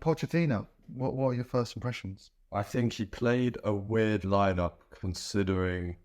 Pochettino, what are your first impressions? I think he played a weird lineup considering.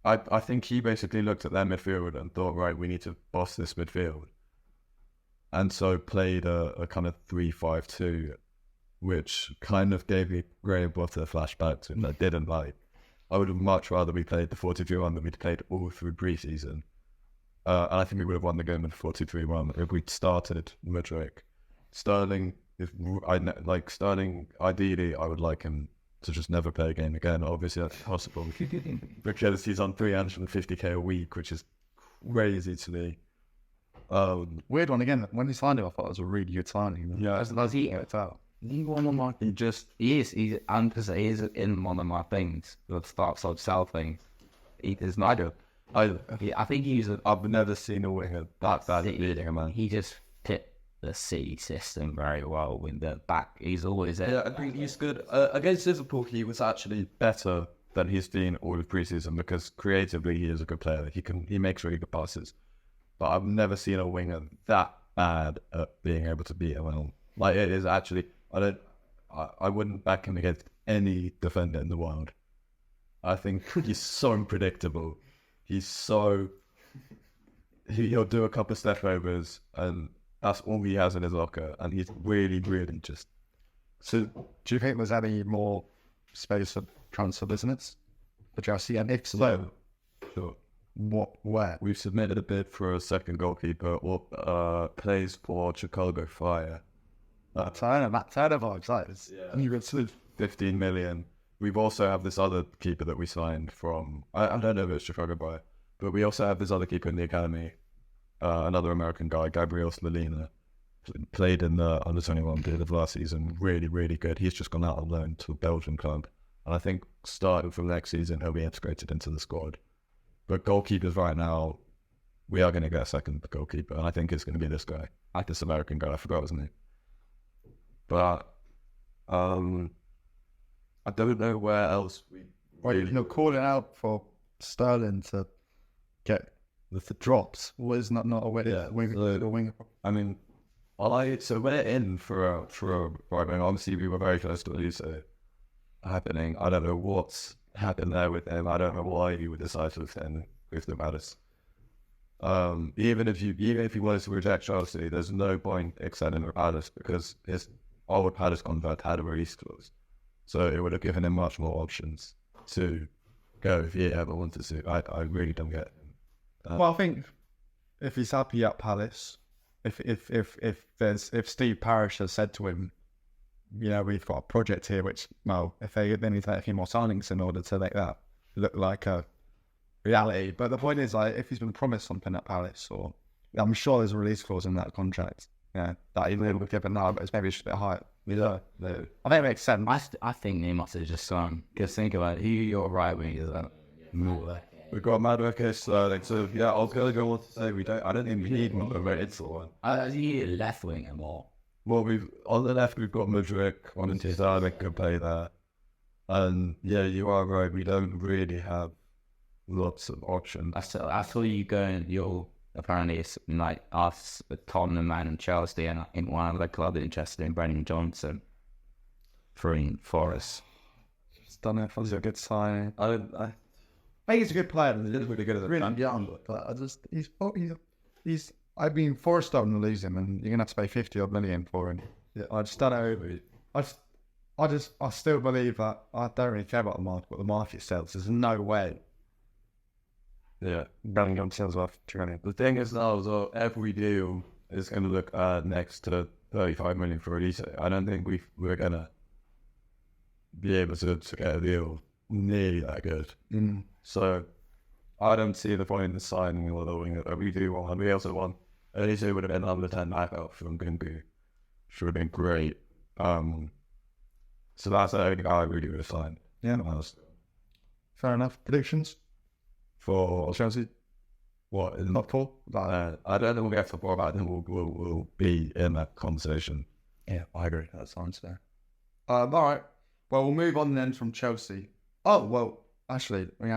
I think he basically looked at their midfield and thought, right, we need to boss this midfield. And so played a kind of 3-5-2, which kind of gave me Graham Potter flashbacks, and I didn't like. I would have much rather we played the 4-2-3-1 than we'd played all through pre-season. And I think we would have won the game in 4-2-3-1 if we'd started Madrid. Sterling, Sterling, ideally, I would like him to just never play a game again. Obviously, that's impossible because he's on 350k a week, which is crazy to me. Weird one again. When he signed him, I thought it was a really good signing. Yeah, he One of my, he is in one of my things that starts on sell things. He is not. I think I've never seen a winger that bad at leading a man. He just fit the City system very well with the back. He's always there. Yeah, I think he's good. Against Liverpool, he was actually better than he's been all of preseason because creatively he is a good player. He makes really good passes. But I've never seen a winger that bad at being able to beat him. Like, it is actually, I wouldn't back him against any defender in the world. I think he's so unpredictable. He'll do a couple of step overs and that's all he has in his locker, and he's really, really just. So, do you think there's any more space for transfer business for Chelsea? And if so, sure. Where? We've submitted a bid for a second goalkeeper or plays for Chicago Fire. Matt Turner vibes, like, 15 million. We've also have this other keeper that we signed from, I don't know if it's Chicago Fire, but we also have this other keeper in the academy, another American guy, Gabriel Slolina, played in the under-21 bid of last season, really, really good. He's just gone out on loan to a Belgian club, and I think starting from next season, he'll be integrated into the squad. But goalkeepers right now, we are going to get a second goalkeeper, and I think it's going to be this guy, this American guy, I forgot his name. But I don't know where else we... Right, calling out for Sterling to get the drops was not a way. Yeah, winger. I mean, so we're in for a right wing. Obviously, we were very close to lose it happening. I don't know what's happened there with him. I don't know why he would decide to extend with the Palace. Even if he wanted to reject Chelsea, there's no point extending with Palace because his old Palace contract had a release clause, so it would have given him much more options to go if he ever wanted to. I really don't get it. Well, I think if he's happy at Palace, if Steve Parish has said to him, we've got a project here, which if they need to make a few more signings in order to make that look like a reality. But the point is, like, if he's been promised something at Palace, or I'm sure there's a release clause in that contract, that even would given now, but it's maybe just a bit higher. No. I think it makes sense. I think they must have just gone. Because think about it, who your right wing is that? We've got Madueke, Sterling, so yeah, I was going to go on to say I don't think we need one over one. You need a left winger more. Well, on the left we've got Madrid, on the Sterling can play there. And yeah, you are right, we don't really have lots of options. I saw you going, apparently it's like us, Tottenham and Chelsea, and I think one of the clubs interested in Brendan Johnson for Forest. Just don't know if that's a good sign. I think he's a good player. He's really good at the really young, but he's. I've been forced to lose him, and you're gonna have to pay 50-odd million for him. Yeah. I just don't know. I still believe that I don't really care about the market. What the market sells, there's no way. Yeah, Bellingham sells worth 200. The thing is now, so every deal is going to look next to 35 million for Elise. I don't think we're gonna be able to get a deal nearly that good. So I don't see the point in signing or the winger that we do want. We also want Elise would have been under 10 knockout from Gungu. Should have been great. So that's the only guy I really would have signed. Yeah. Fair enough. Predictions for Chelsea? What? Top four? I don't think we'll get top four, but I think we'll be in that conversation. Yeah, I agree. That sounds fair. All right. Well, we'll move on then from Chelsea. Oh, well, actually, we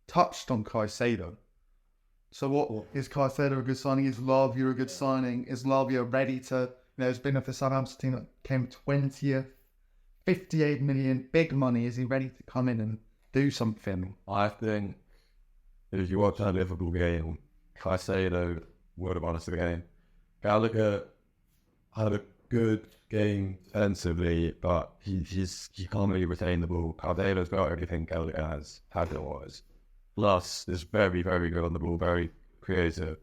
touched on Caicedo. So what is Caicedo a good signing? Is Lavia a good signing? Is Lavia ready to? There's been a Southampton team that came 20th, 58 million, big money. Is he ready to come in and do something? I think if you watch that Liverpool game, Caicedo would have won us the game. Gallagher had a good game defensively, but he can't really retain the ball. Caicedo's got everything Gallagher has was. Plus, is very, very good on the ball, very creative.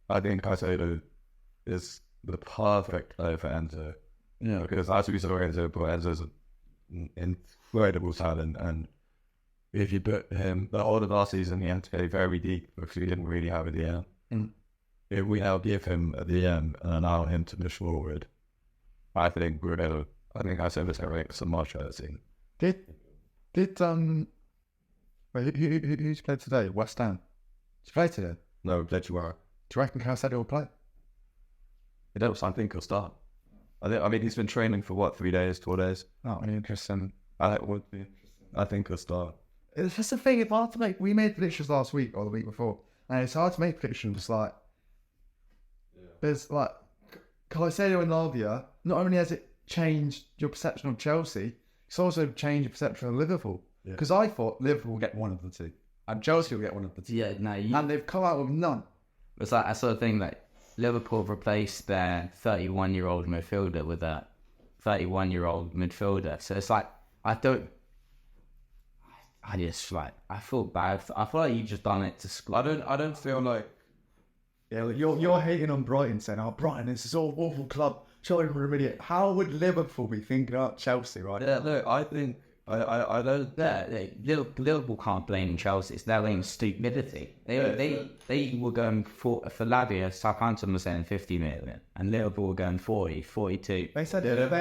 I think Caicedo is the perfect player for Enzo. Yeah. Because as we saw Enzo, but Enzo's an incredible talent, and if you put him, the whole of last season, he had to play very deep because we didn't really have a DM. If we now give him a DM and allow him to push forward, I think I said this every so much I've seen. Did who's played today? West Ham. Did you play today? No, that you are. Do you reckon Caicedo will play? I think he'll start. I mean, he's been training for what, 3 days, 4 days? Oh, interesting. I think he'll start. It's just the thing, it's hard to make. We made predictions last week or the week before, and it's hard to make predictions. Like, there's like Caicedo and Lavia. Not only has it changed your perception of Chelsea, it's also changed your perception of Liverpool. Because I thought Liverpool will get one of the two, and Chelsea will get one of the two. Yeah, no, And they've come out with none. it's like that sort of thing that Liverpool replaced their 31-year-old midfielder with a 31-year-old midfielder. So it's like, I feel bad. I feel like you've just done it to. I don't feel like. Yeah, you're hating on Brighton, saying, "Oh, Brighton, this is all awful club. Chelsea are an idiot." How would Liverpool be thinking about Chelsea, right? Yeah, look, I think I don't. Yeah, Liverpool can't blame Chelsea. It's their own stupidity. They were going for Lavia. Southampton was saying 50 million, and Liverpool were going 40, 42. They said they got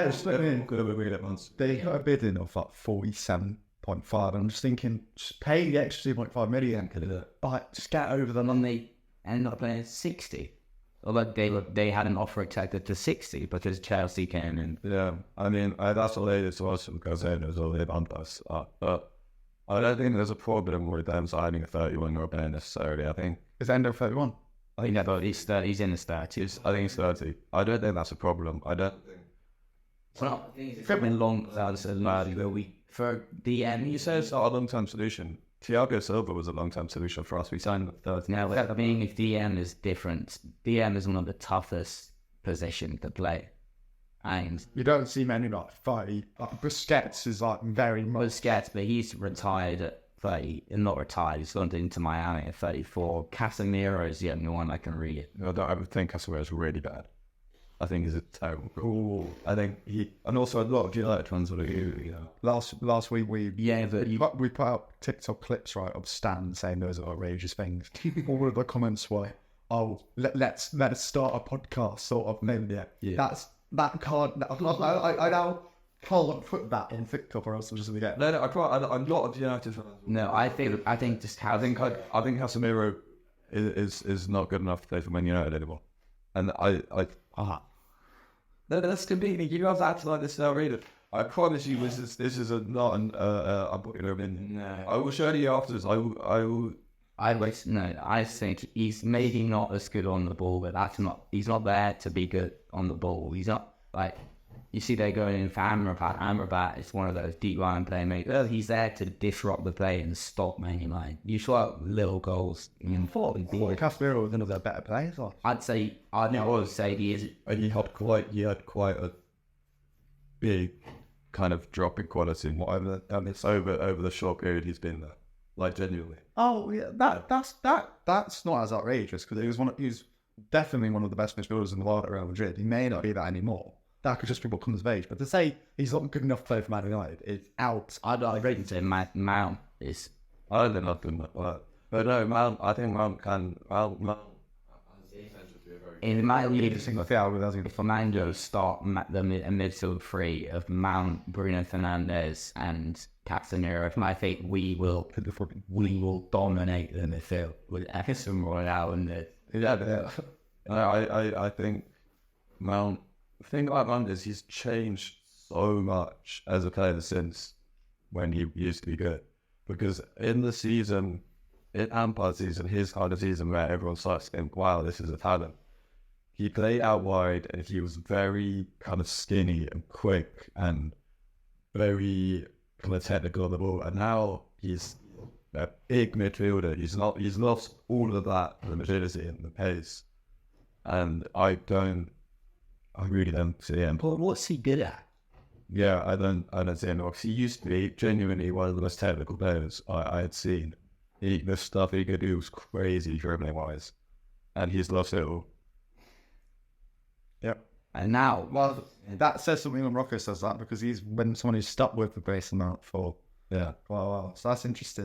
a bid in of like 47.5. I'm just thinking, just pay the extra 2.5 million, but just get over the And line. they ended up playing 60. Although they had an offer accepted to 60 because Chelsea came in. Yeah, I mean, that's the latest to us because Caicedo, so they bumped us up. But I don't think there's a problem with them signing a 31-year-old player necessarily. I think Is Endo 31? I think that he's in the 30s. I think he's 30. I don't think that's a problem. I don't think. Well, it's been long for the end. You say it's not a long-term solution. Thiago Silva was a long-term solution for us. We signed him at 30. Now, I mean, if DM is different, DM is one of the toughest positions to play. And You don't see many like 30. Like Busquets is like very much. Busquets, but he's retired at 30. Not retired, he's gone into Miami at 34. Casemiro is the only one I can read. I think Casemiro is really bad. I think he's a terrible goal. I think and also a lot of United fans would agree. Last week we put out TikTok clips right of Stan saying those are outrageous things. All of the comments were, "Oh, let's start a podcast," sort of. Maybe that can't. I now can't put that on TikTok or else I'm just gonna get. No, a lot of United fans. No, I think I think Casemiro is not good enough to play for Man United anymore, and No, that's completely. You have to act like this is outrageous. I promise you, this is not an unpopular opinion. No. I will show you afterwards. I will. I think he's maybe not as good on the ball, but he's not there to be good on the ball. He's not like, you see they're going in for Amrabat. Amrabat is one of those deep line playmakers. Well, he's there to disrupt the play and stop Man United. You saw little goals. Casemiro was one of their better players. I'd say he is. And he had quite a big kind of drop in quality and whatever. And it's over the short period he's been there, like genuinely. Oh yeah, that's not as outrageous because he was definitely one of the best midfielders in the world at Real Madrid. He may not be that anymore. That could just be what comes of age. But to say he's not good enough to play for Man United is out. I'd rate him to Mount is. I don't think nothing like that. But no, Mount. I think Mount can. Mount. In my league, Fernando start the midfield three of Mount, Bruno Fernandes, and Casemiro. I think we will dominate the midfield with Emerson Royale and the. Yeah. I think Mount. The thing about Mount is he's changed so much as a player since when he used to be good. Because in the season in Lampard's season, his kind of season where everyone starts to think, wow, this is a talent. He played out wide and he was very kind of skinny and quick and very kind of technical on the ball. And now he's a big midfielder. He's lost all of that, the agility and the pace. And I really don't see him. But what's he good at? Yeah, I don't see him. He used to be genuinely one of the most technical players I had seen. The stuff he could do was crazy dribbling wise, and he's lost it all. Yep. And now, Well, that says something when Rocco says that, because he's been someone who's stuck with the base amount for Yeah. quite a while. So that's interesting.